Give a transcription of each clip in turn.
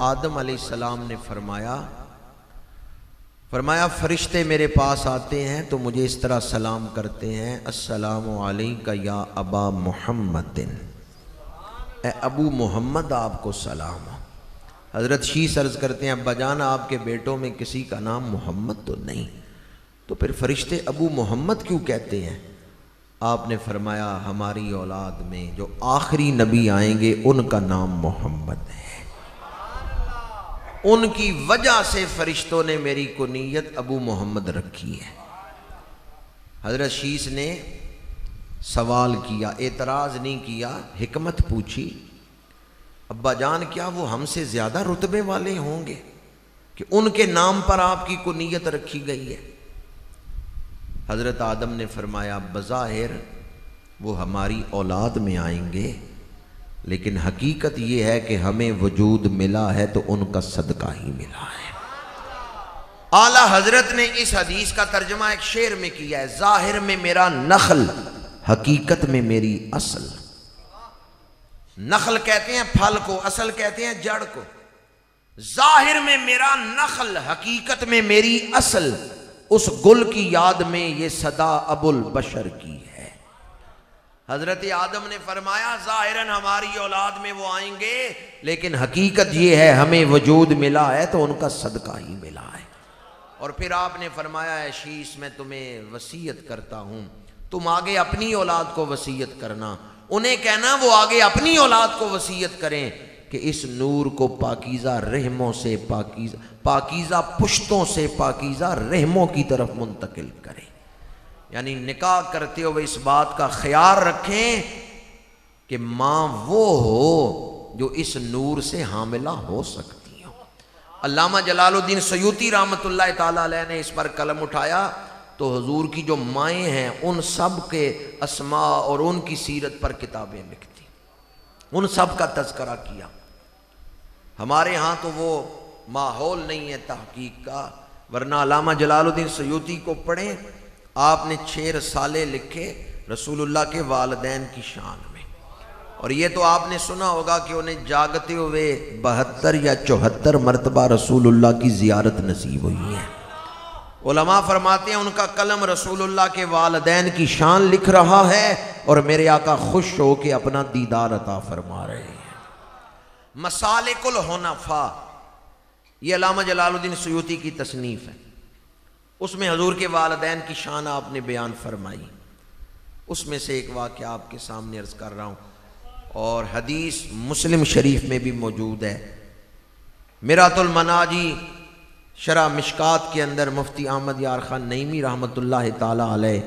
आदम अलैहिस्सलाम ने फरमाया फरिश्ते मेरे पास आते हैं तो मुझे इस तरह सलाम करते हैं, अस्सलामु अलैका या अबा मुहम्मदिन, ए अबू मोहम्मद आपको सलाम हो। हज़रत शीस अर्ज़ करते हैं, अब्बा जान आपके बेटों में किसी का नाम मोहम्मद तो नहीं, तो फिर फरिश्ते अबू मोहम्मद क्यों कहते हैं? आपने फरमाया हमारी औलाद में जो आखिरी नबी आएंगे उनका नाम मोहम्मद है, उनकी वजह से फरिश्तों ने मेरी कुनियत अबू मोहम्मद रखी है। हज़रत शीस ने सवाल किया, एतराज़ नहीं किया, हिकमत पूछी, अब्बा जान क्या वो हमसे ज़्यादा रुतबे वाले होंगे कि उनके नाम पर आपकी कुनियत रखी गई है? हज़रत आदम ने फरमाया बज़ाहिर वो हमारी औलाद में आएंगे, लेकिन हकीकत ये है कि हमें वजूद मिला है तो उनका सदका ही मिला है। आला हजरत ने इस हदीस का तर्जुमा एक शेर में किया है, जाहिर में मेरा नखल, हकीकत में मेरी असल। नखल कहते हैं फल को, असल कहते हैं जड़ को। जाहिर में मेरा नखल, हकीकत में मेरी असल, उस गुल की याद में ये सदा अबुल बशर की है। हजरत आदम ने फरमाया जाहिरन हमारी औलाद में वो आएंगे, लेकिन हकीकत ये है हमें वजूद मिला है तो उनका सदका ही मिला है। और फिर आपने फरमाया है शीश मैं तुम्हें वसीयत करता हूं, तुम आगे अपनी औलाद को वसीयत करना, उन्हें कहना वो आगे अपनी औलाद को वसीयत करें कि इस नूर को पाकीज़ा रहमों से, पाकीज़ा पुश्तों से पाकीज़ा रहमों की तरफ मुंतकिल करें। यानी निकाह करते हुए इस बात का ख्याल रखें कि माँ वो हो जो इस नूर से हामिला हो सकती हो। अल्लामा जलालुद्दीन सयूती रहमतुल्लाह ताला अलैह ने इस पर कलम उठाया तो हुजूर की जो माएँ हैं उन सब के अस्मा और उनकी सीरत पर किताबें लिखती, उन सब का तज़किरा किया। हमारे यहाँ तो वो माहौल नहीं है तहकीक का, वरना अल्लामा जलालुद्दीन सयूती को पढ़ें, आपने 6 रसाले लिखे रसूलुल्लाह के वालिदैन की शान में। और ये तो आपने सुना होगा कि उन्हें जागते हुए 72 या 74 मरतबा रसूलुल्लाह की ज़ियारत नसीब हुई है। उलमा फरमाते हैं उनका कलम रसूलुल्लाह के वालिदैन की शान लिख रहा है और मेरे आका खुश हो के अपना दीदार अता फरमा रहे हैं। मसालिकुल हुनफा ये अल्लामा जलालुद्दीन सयूती की तसनीफ है, उसमें हजूर के वालिदैन की शान आपने बयान फरमाई। उसमें से एक वाक़या आपके सामने अर्ज़ कर रहा हूँ और हदीस मुस्लिम शरीफ में भी मौजूद है। मिरातुल मनाजी शरा मिशकात के अंदर मुफ्ती अहमद यार खान नईमी रहमतुल्लाह ताला अलैह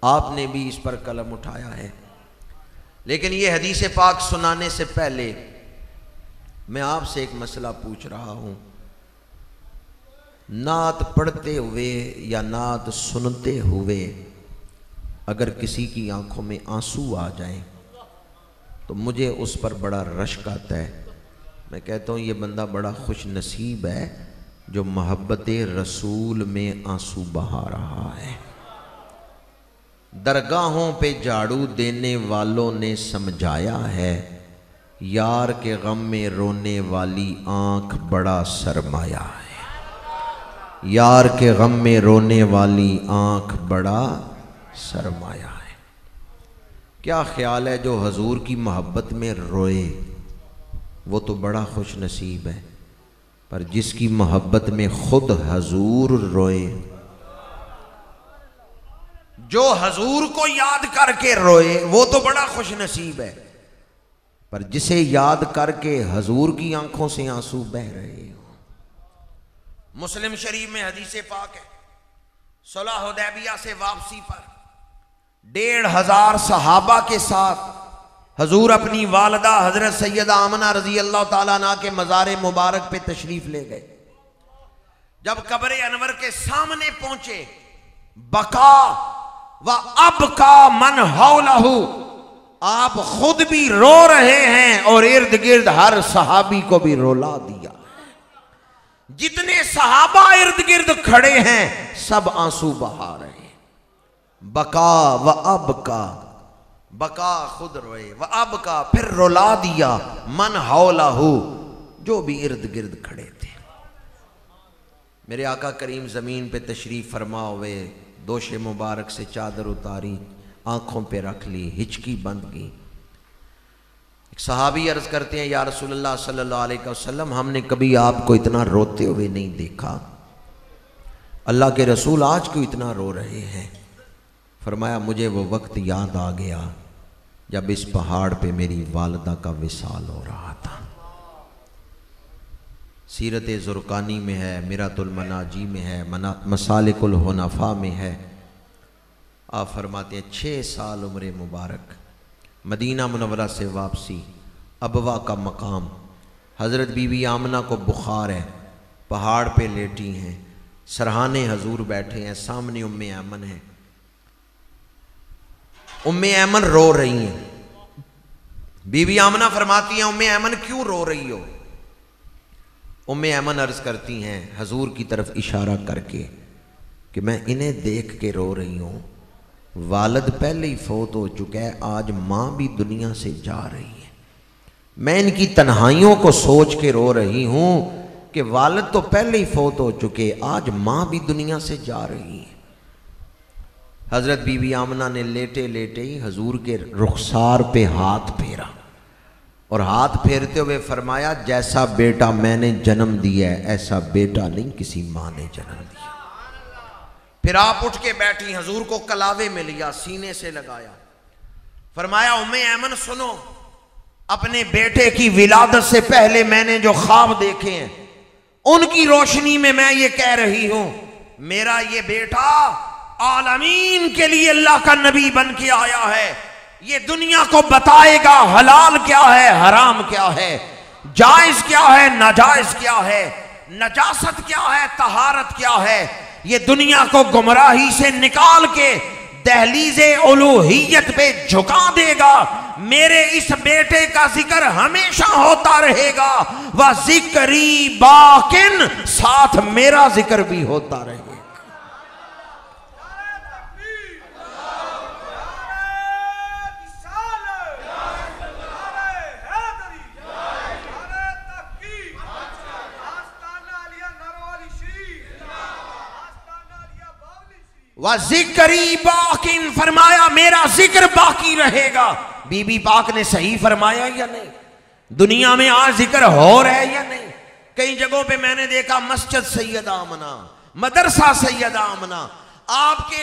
आपने भी इस पर कलम उठाया है। लेकिन ये हदीस पाक सुनाने से पहले मैं आपसे एक मसला पूछ रहा हूँ, नात पढ़ते हुए या नात सुनते हुए अगर किसी की आंखों में आंसू आ जाए तो मुझे उस पर बड़ा रश्क आता है। मैं कहता हूँ ये बंदा बड़ा खुश नसीब है जो मोहब्बत रसूल में आंसू बहा रहा है। दरगाहों पे झाड़ू देने वालों ने समझाया है, यार के गम में रोने वाली आंख बड़ा सरमाया है। यार के गम में रोने वाली आंख बड़ा सरमाया है। क्या ख्याल है जो हजूर की मोहब्बत में रोए वो तो बड़ा खुश नसीब है, पर जिसकी मोहब्बत में खुद हजूर रोए, जो हजूर को याद करके रोए वो तो बड़ा खुश नसीब है, पर जिसे याद करके हजूर की आंखों से आंसू बह रहे हो। मुस्लिम शरीफ में हदीस पाक है, सुलह हुदैबिया से वापसी पर 1500 सहाबा के साथ हजूर अपनी वालदा हजरत सैयदा आमना रजी अल्लाह ताला अन्हा के मज़ार मुबारक पे तशरीफ ले गए। जब कब्र अनवर के सामने पहुंचे, बका व अब का मन हौलहू, आप खुद भी रो रहे हैं और इर्द गिर्द हर सहाबी को भी रुला दिया। जितने सहाबा इर्द गिर्द खड़े हैं सब आंसू बहा रहे हैं। बका व अब का, बका खुद रोए, व अब का फिर रुला दिया, मन हौलहू जो भी इर्द गिर्द खड़े थे। मेरे आका करीम ज़मीन पे तशरीफ़ फरमा हुए, दोशे मुबारक से चादर उतारी, आँखों पे रख ली, हिचकी बंद की। एक सहाबी अर्ज़ करते हैं, या रसूलल्लाह सल्लल्लाहु अलैहि वसल्लम, हमने कभी आपको इतना रोते हुए नहीं देखा, अल्लाह के रसूल आज क्यों इतना रो रहे हैं? फरमाया, मुझे वो वक्त याद आ गया जब इस पहाड़ पे मेरी वालिदा का विसाल हो रहा था। सीरत ज़ुरकानी में है, मिरातुल मनाजी में है, मसालिकुल हुनफा में है। आप फरमाते हैं 6 साल उम्र मुबारक, मदीना मुनव्वरा से वापसी, अबवा का मकाम, हज़रत बीबी आमना को बुखार है, पहाड़ पे लेटी हैं, सरहाने हजूर बैठे हैं, सामने उम्मे ऐमन है। उम्मे ऐमन रो रही हैं। बीबी आमना फरमाती हैं, उम्मे ऐमन क्यों रो रही हो? उम्मे ऐमन अर्ज करती हैं हजूर की तरफ इशारा करके कि मैं इन्हें देख के रो रही हूँ, वालिद पहले ही फौत हो चुका है, आज माँ भी दुनिया से जा रही है। मैं इनकी तन्हाइयों को सोच के रो रही हूँ कि वालिद तो पहले ही फौत हो चुके, आज माँ भी दुनिया से जा रही है। हज़रत बीबी आमना ने लेटे लेटे ही हजूर के रुखसार पे हाथ फेरा और हाथ फेरते हुए फरमाया, जैसा बेटा मैंने जन्म दिया है ऐसा बेटा नहीं किसी माँ ने जन्म दिया। फिर आप उठ के बैठी, हजूर को कलावे में लिया, सीने से लगाया, फरमाया, उम्मे ऐमन सुनो, अपने बेटे की विलादत से पहले मैंने जो ख्वाब देखे हैं उनकी रोशनी में मैं ये कह रही हूं, मेरा ये बेटा आलमीन के लिए अल्लाह का नबी बन के आया है। ये दुनिया को बताएगा हलाल क्या है, हराम क्या है, जायज क्या है, नाजायज क्या है, नजासत क्या है, तहारत क्या है। ये दुनिया को गुमराही से निकाल के दहलीज़े उलूहियत पे झुका देगा। मेरे इस बेटे का जिक्र हमेशा होता रहेगा, वह जिक्री बाकिन, साथ मेरा जिक्र भी होता रहेगा। वह जिक्री बाकिन, फरमाया मेरा जिक्र बाकी रहेगा। बीबी पाक ने सही फरमाया या नहीं? दुनिया में आज जिक्र हो रहा है या नहीं? कई जगहों पे मैंने देखा मस्जिद सैयदा आमना, मदरसा सैयदा आमना, आपके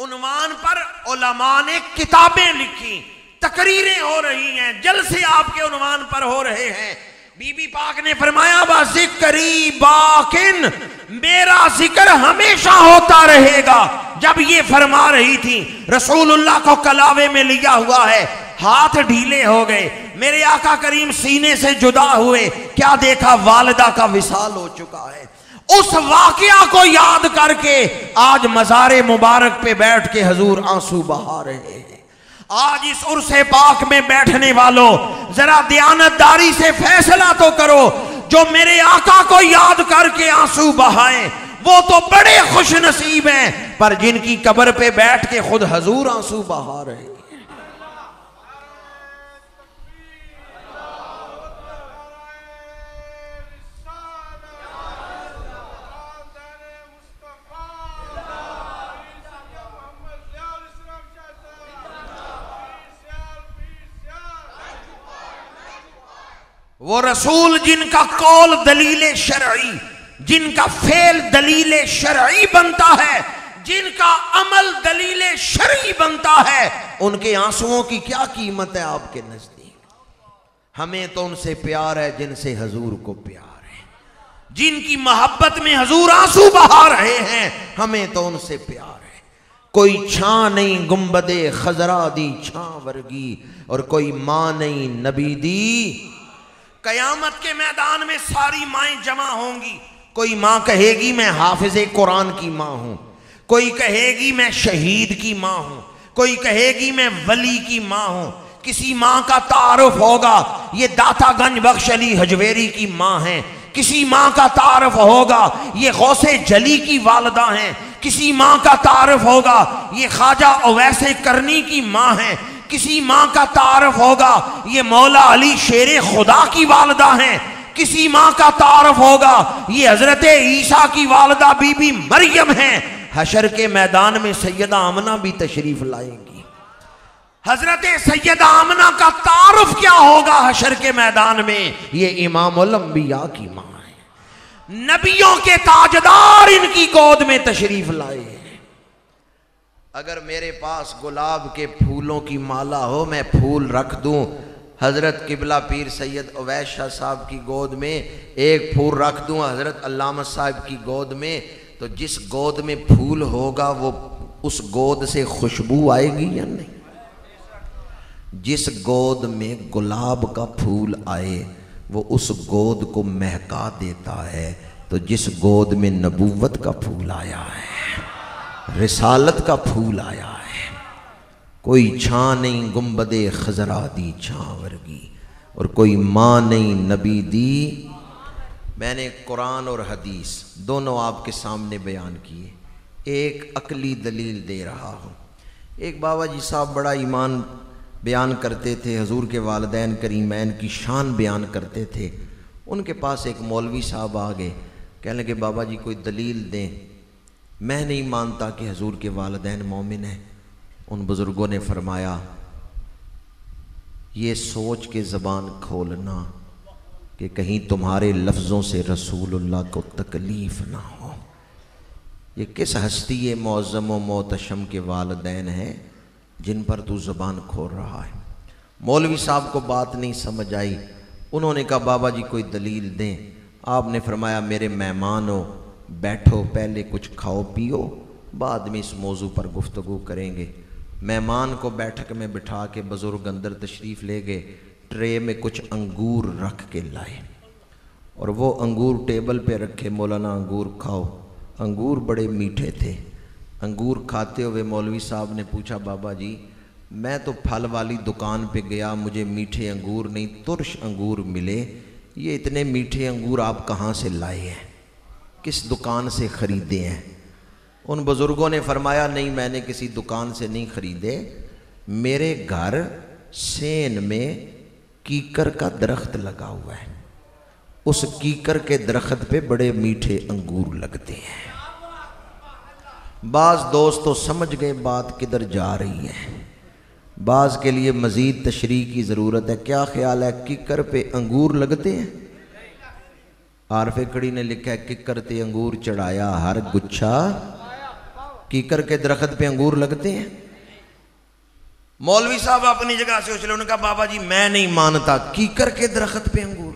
उन्वान पर उलमा ने किताबें लिखी, तकरीरें हो रही हैं, जलसे आपके उन्वान पर हो रहे हैं। बीबी पाक ने फरमाया, बा जिक्री बाकिन, मेरा जिक्र हमेशा होता रहेगा। जब ये फरमा रही थी, रसूलुल्लाह को कलावे में लिया हुआ है, हाथ ढीले हो गए, मेरे आका करीम सीने से जुदा हुए, क्या देखा? वालिदा का विसाल हो चुका है। उस वाकया को याद करके आज मज़ारे मुबारक पे बैठ के हजूर आंसू बहा रहे हैं। आज इस उर्से पाक में बैठने वालों, जरा दयानतदारी से फैसला तो करो। जो मेरे आका को याद करके आंसू बहाएं वो तो बड़े खुश नसीब हैं, पर जिनकी कब्र पे बैठ के खुद हजूर आंसू बहा रहे हैं। वो रसूल जिनका कौल दलील शरई, जिनका फेल दलील शरई बनता है, जिनका अमल दलील शरई बनता है, उनके आंसुओं की क्या कीमत है आपके नजदीक? हमें तो उनसे प्यार है जिनसे हजूर को प्यार है, जिनकी मोहब्बत में हजूर आंसू बहा रहे हैं, हमें तो उनसे प्यार है। कोई छां नहीं गुंबदे खजरा दी छां वर्गी, और कोई मां नहीं नबी दी। कयामत के मैदान में सारी माएं जमा होंगी। कोई मां कहेगी मैं हाफिज़े कुरान की मां हूं, कोई कहेगी मैं शहीद की मां हूं, कोई कहेगी मैं वली की मां हूं। किसी मां का तारुफ होगा ये दाता गंज बख्श अली हजवेरी की मां है, किसी मां का तारुफ होगा ये गौसे जली की वालदा हैं, किसी मां का तारुफ होगा ये ख्वाजा ओवैसे करनी की मां है, किसी मां का तारुफ होगा ये मौला अली शेरे खुदा की वालदा हैं, किसी माँ का तारफ होगा, ये हजरत ईसा की वालदा बीबी मरियम है। हशर के मैदान में सैयदा आमना भी तशरीफ लाएंगी। हजरत सैयदा आमना का तारुफ क्या होगा हशर के मैदान में? ये इमामुल अंबिया की माँ है, नबियों के ताजदार इनकी गोद में तशरीफ लाए हैं। अगर मेरे पास गुलाब के फूलों की माला हो, मैं फूल रख दूं हजरत किबला पीर सैयद अवैस शाह साहब की गोद में, एक फूल रख दूं हजरत अल्लामा साहब की गोद में, तो जिस गोद में फूल होगा वो उस गोद से खुशबू आएगी या नहीं? जिस गोद में गुलाब का फूल आए वो उस गोद को महका देता है, तो जिस गोद में नबूवत का फूल आया है, रिसालत का फूल आया है, कोई छां नहीं गुंबदे खजरा दी छां वर्गी, और कोई माँ नहीं नबी दी। मैंने कुरान और हदीस दोनों आपके सामने बयान किए, एक अकली दलील दे रहा हूँ। एक बाबा जी साहब बड़ा ईमान बयान करते थे, हजूर के वालिदैन करीमैन की शान बयान करते थे। उनके पास एक मौलवी साहब आ गए, कहने लगे बाबा जी कोई दलील दें, मैं नहीं मानता कि हजूर के वालिदैन मोमिन हैं। उन बुज़ुर्गों ने फरमाया, ये सोच के ज़बान खोलना कि कहीं तुम्हारे लफ्ज़ों से रसूलुल्लाह को तकलीफ़ ना हो। ये किस हस्ती मौज़म व मोहतशम के वालिदैन हैं जिन पर तू ज़बान खोल रहा है? मौलवी साहब को बात नहीं समझ आई। उन्होंने कहा बाबा जी कोई दलील दें। आपने फरमाया मेरे मेहमान हो, बैठो, पहले कुछ खाओ पियो, बाद में इस मौजू पर गुफ्तगू करेंगे। मेहमान को बैठक में बिठा के बुज़ुर्ग अंदर तशरीफ़ ले गए, ट्रे में कुछ अंगूर रख के लाए और वो अंगूर टेबल पे रखे, मौलाना अंगूर खाओ। अंगूर बड़े मीठे थे। अंगूर खाते हुए मौलवी साहब ने पूछा बाबा जी मैं तो फल वाली दुकान पे गया, मुझे मीठे अंगूर नहीं तुर्श अंगूर मिले, ये इतने मीठे अंगूर आप कहाँ से लाए हैं, किस दुकान से ख़रीदे हैं? उन बुज़ुर्गों ने फरमाया नहीं मैंने किसी दुकान से नहीं ख़रीदे, मेरे घर सेन में कीकर का दरख्त लगा हुआ है, उस कीकर के दरख्त पे बड़े मीठे अंगूर लगते हैं। बाज़ दोस्त तो समझ गए बात किधर जा रही है, बाज़ के लिए मज़ीद तशरीह की ज़रूरत है। क्या ख्याल है कीकर पे अंगूर लगते हैं? आरफे कड़ी ने लिखा है किकर ते अंगूर चढ़ाया हर गुच्छा, कीकर के दरख्त पे अंगूर लगते हैं? मौलवी साहब अपनी जगह से उछले, उन्होंने कहा बाबा जी मैं नहीं मानता कीकर के दरख्त पे अंगूर,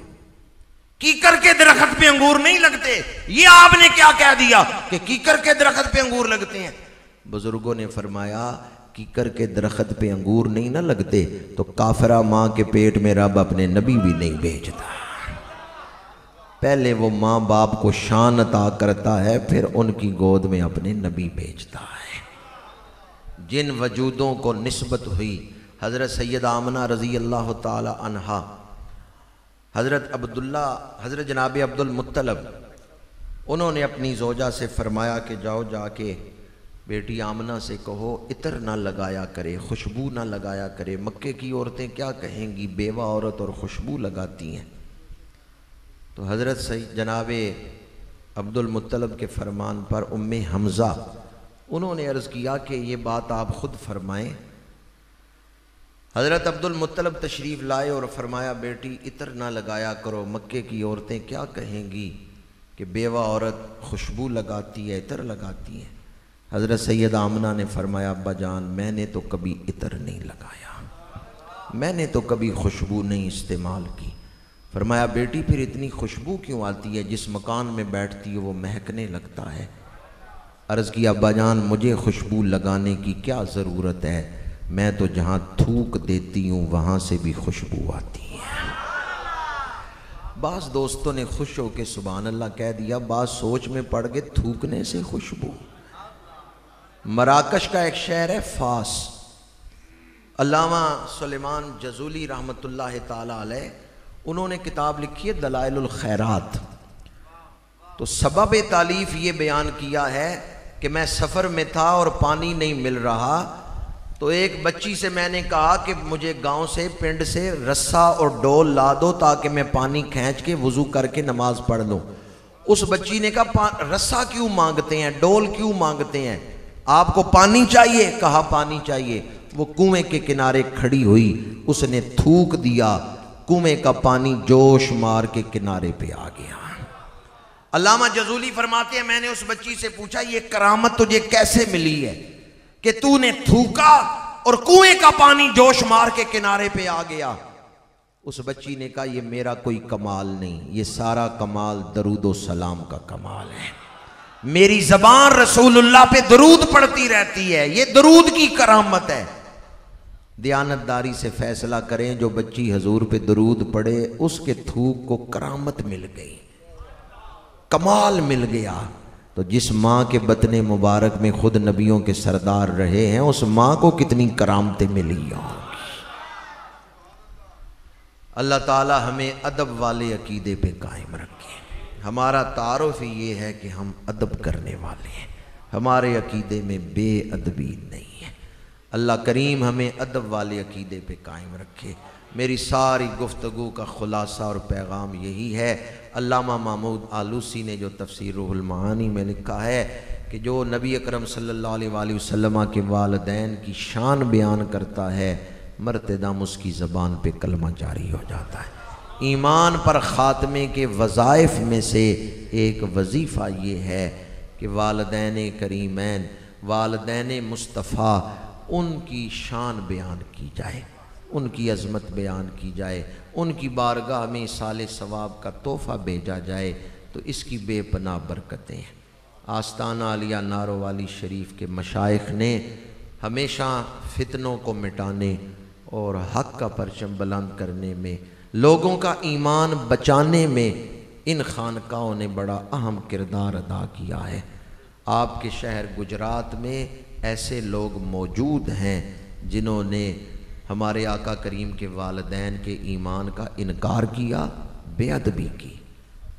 कीकर के दरख्त पे अंगूर नहीं लगते। ये आपने क्या कह दिया कि कीकर के दरख्त पे अंगूर लगते हैं? बुजुर्गों ने फरमाया कीकर के दरख्त पे अंगूर नहीं ना लगते तो काफिरा माँ के पेट में रब अपने नबी भी नहीं भेजता। पहले वो माँ बाप को शान अता करता है, फिर उनकी गोद में अपने नबी भेजता है। जिन वजूदों को निस्बत हुई हज़रत सैयद आमना रज़ी अल्लाह ताला अन्हा, हज़रत अब्दुल्ला, हज़रत जनाब अब्दुल मुत्तलब, उन्होंने अपनी ज़ौजा से फरमाया कि जाओ जाके बेटी आमना से कहो इतर ना लगाया करे, खुशबू ना लगाया करे, मक्के की औरतें क्या कहेंगी, बेवा औरत और खुशबू लगाती हैं। तो हज़रत सैयद जनाब अब्दुल मुत्तलब के फ़रमान पर उम्मे हमज़ा उन्होंने अर्ज़ किया कि ये बात आप ख़ुद फरमाएं। हज़रत अब्दुल मुत्तलब तशरीफ़ लाए और फरमाया बेटी इतर ना लगाया करो, मक्के की औरतें क्या कहेंगी कि बेवा औरत खुशबू लगाती है, इतर लगाती है। हज़रत सैयद आमना ने फरमाया अब्बा जान मैंने तो कभी इतर नहीं लगाया, मैंने तो कभी खुशबू नहीं इस्तेमाल की। फरमाया बेटी फिर इतनी खुशबू क्यों आती है, जिस मकान में बैठती है वो महकने लगता है। अर्ज़ किया अब्बा जान मुझे खुशबू लगाने की क्या ज़रूरत है, मैं तो जहाँ थूक देती हूँ वहाँ से भी खुशबू आती है। बाज़ दोस्तों ने खुश होकर सुभान अल्लाह कह दिया, बाज़ सोच में पड़ गए थूकने से खुशबू। मराकश का एक शहर है फास, अल्लामा सुलेमान जज़ूली रहमतुल्लाह ताला अलैह, उन्होंने किताब लिखी है दलाइलुल खैरात। तो सबब तालीफ ये बयान किया है कि मैं सफ़र में था और पानी नहीं मिल रहा, तो एक बच्ची से मैंने कहा कि मुझे गांव से पिंड से रस्सा और डोल ला दो ताकि मैं पानी खींच के वुजू करके नमाज पढ़ लूं। उस बच्ची ने कहा रस्सा क्यों मांगते हैं, डोल क्यों मांगते हैं, आपको पानी चाहिए? कहा पानी चाहिए। वो कुएं के किनारे खड़ी हुई, उसने थूक दिया, कुएं का पानी जोश मार के किनारे पे आ गया। अल्लामा जज़ूली फरमाते हैं मैंने उस बच्ची से पूछा ये करामत तुझे कैसे मिली है कि तूने थूका और कुएं का पानी जोश मार के किनारे पे आ गया? उस बच्ची ने कहा ये मेरा कोई कमाल नहीं, ये सारा कमाल दरूदो सलाम का कमाल है। मेरी जबान रसूलुल्लाह पे दरूद पढ़ती रहती है, ये दरूद की करामत है। दयानतदारी से फैसला करें, जो बच्ची हजूर पे दरूद पढ़े उसके थूक को करामत मिल गई, कमाल मिल गया। तो जिस माँ के बतने मुबारक में खुद नबियों के सरदार रहे हैं, उस माँ को कितनी करामतें मिली होंगी। अल्लाह ताला हमें अदब वाले अकीदे पे कायम रखे। हमारा तारुफ ये है कि हम अदब करने वाले हैं, हमारे अकीदे में बेअदबी नहीं है। अल्लाह करीम हमें अदब वाले अकीदे पे कायम रखे। मेरी सारी गुफ्तगू का खुलासा और पैगाम यही है। अल्लामा महमूद आलूसी ने जो तफसीर रूहुल मानी में लिखा है कि जो नबी अकरम सल्लल्लाहु अलैहि वसल्लम के वालिदैन की शान बयान करता है, मर्तेदम उसकी ज़बान पे कलमा जारी हो जाता है। ईमान पर ख़ात्मे के वज़ाइफ में से एक वजीफ़ा ये है कि वालिदैन करीमैन, वालिदैन मुस्तफ़ा, उनकी शान बयान की जाए, उनकी अज़मत बयान की जाए, उनकी बारगाह में साले सवाब का तोहफ़ा भेजा जाए, तो इसकी बेपनाह बरकतें हैं। आस्ताना आलिया नारोवाली शरीफ के मशाइख ने हमेशा फितनों को मिटाने और हक़ का परचम बुलंद करने में, लोगों का ईमान बचाने में इन खानकाओं ने बड़ा अहम किरदार अदा किया है। आपके शहर गुजरात में ऐसे लोग मौजूद हैं जिन्होंने हमारे आका करीम के वालिदैन के ईमान का इनकार किया, बेअदबी की,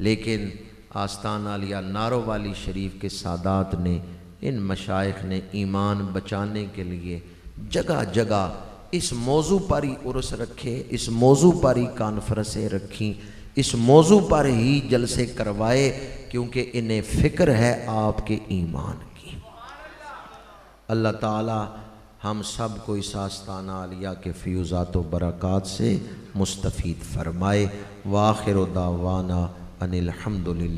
लेकिन आस्ताना आलिया नारोवाली शरीफ के सादात ने, इन मशाइख ने ईमान बचाने के लिए जगह जगह इस मौजू पर ही उर्स रखे, इस मौजू पर ही कॉन्फ्रेंसें रखी, इस मौजू पर ही जलसे करवाए, क्योंकि इन्हें फ़िक्र है आपके ईमान की। अल्लाह ताला हम सब को इस आस्ताना आलिया के फ़यूज़ात व बरक़ात से मुस्तफ़ीद फ़रमाए। व आख़िर दावाना अनिल हम्दुलिल्लाह।